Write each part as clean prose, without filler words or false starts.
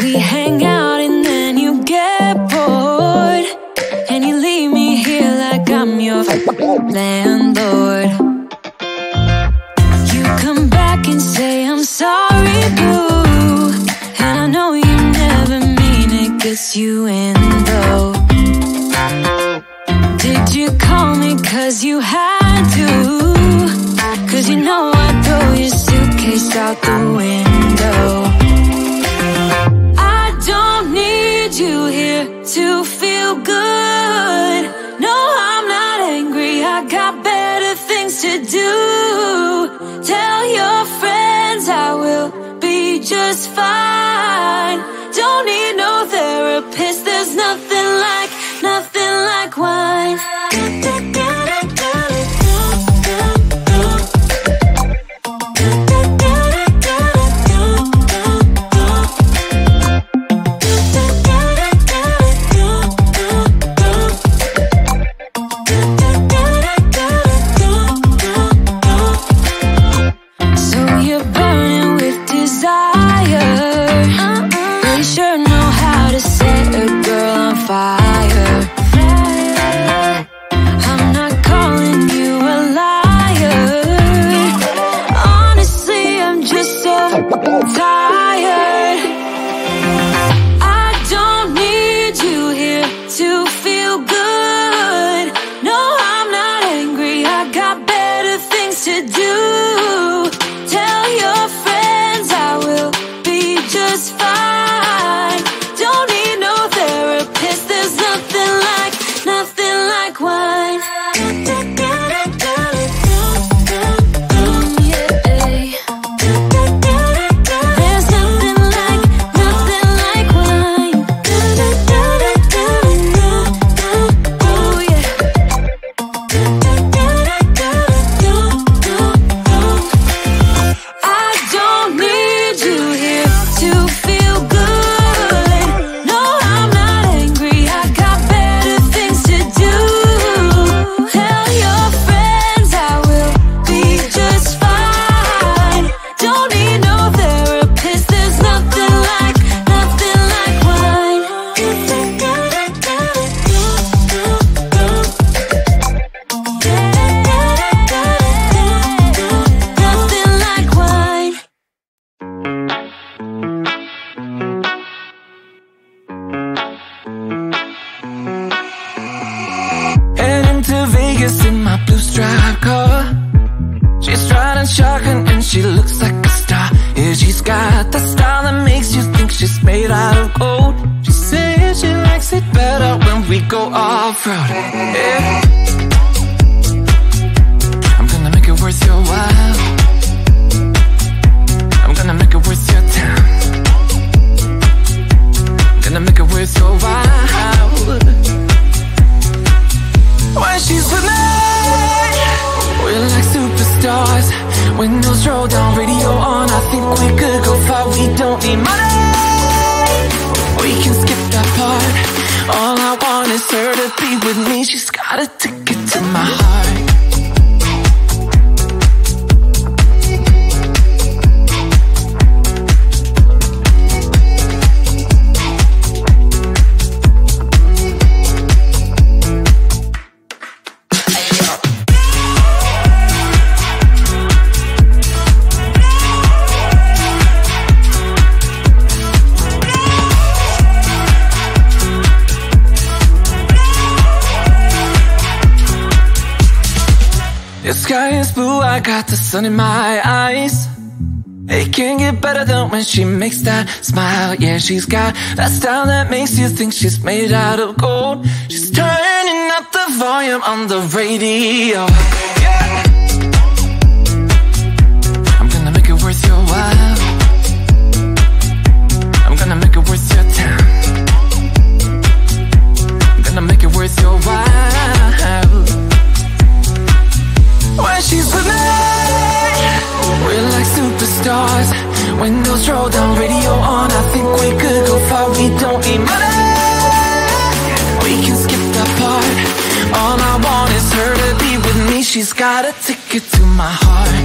We hang out and then you get bored, and you leave me here like I'm your landlord. You come back and say I'm sorry, boo, and I know you never mean it, gets you in though. Did you call me cause you had to? Cause you know I'd throw your suitcase out the window. I don't need you here to feel good. No, I'm not angry, I got better things to do. Tell your friends I will be just fine. Don't need no therapist, there's nothing like wine. I got the sun in my eyes. It can't get better than when she makes that smile. Yeah, she's got that style that makes you think she's made out of gold. She's turning up the volume on the radio. Yeah. I'm gonna make it worth your while. I'm gonna make it worth your time. I'm gonna make it worth your while. When she's with me, we're like superstars. Windows roll down, radio on. I think we could go far. We don't need money, we can skip that part. All I want is her to be with me. She's got a ticket to my heart.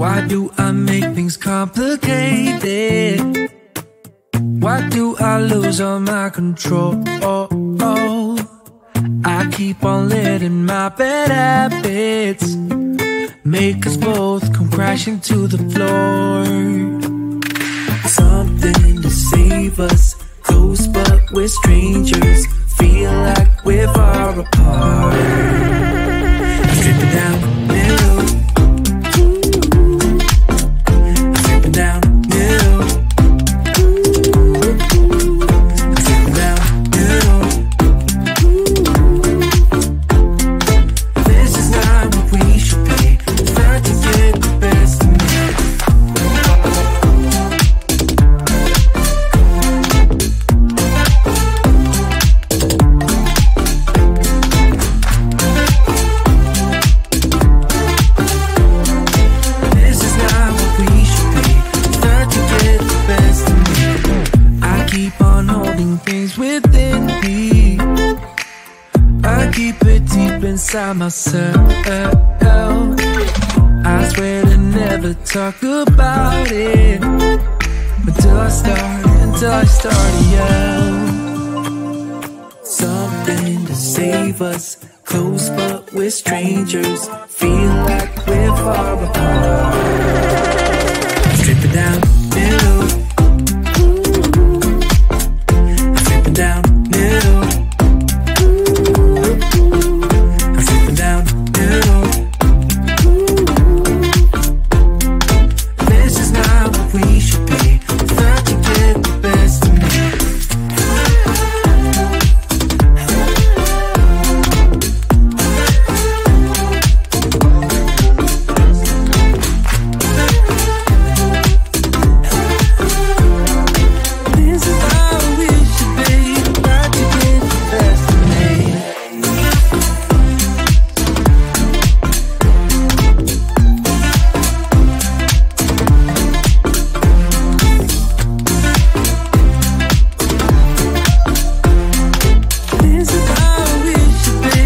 Why do I make things complicated? Why do I lose all my control? I keep on letting my bad habits make us both come crashing to the floor. Something to save us, close but we're strangers, feel like we're far apart. I'm stripping down the middle, I'm stripping down the middle, I'm stripping down the middle. This is not what we should be, trying to get the best of me. Within me, I keep it deep inside myself. I swear to never talk about it until I start to yell. Something to save us, close but we're strangers, feel like we're far apart. Strip it down the middle, down middle, I'm slipping down middle. This is not what we should be, trying to get the best of me. This is how we should be.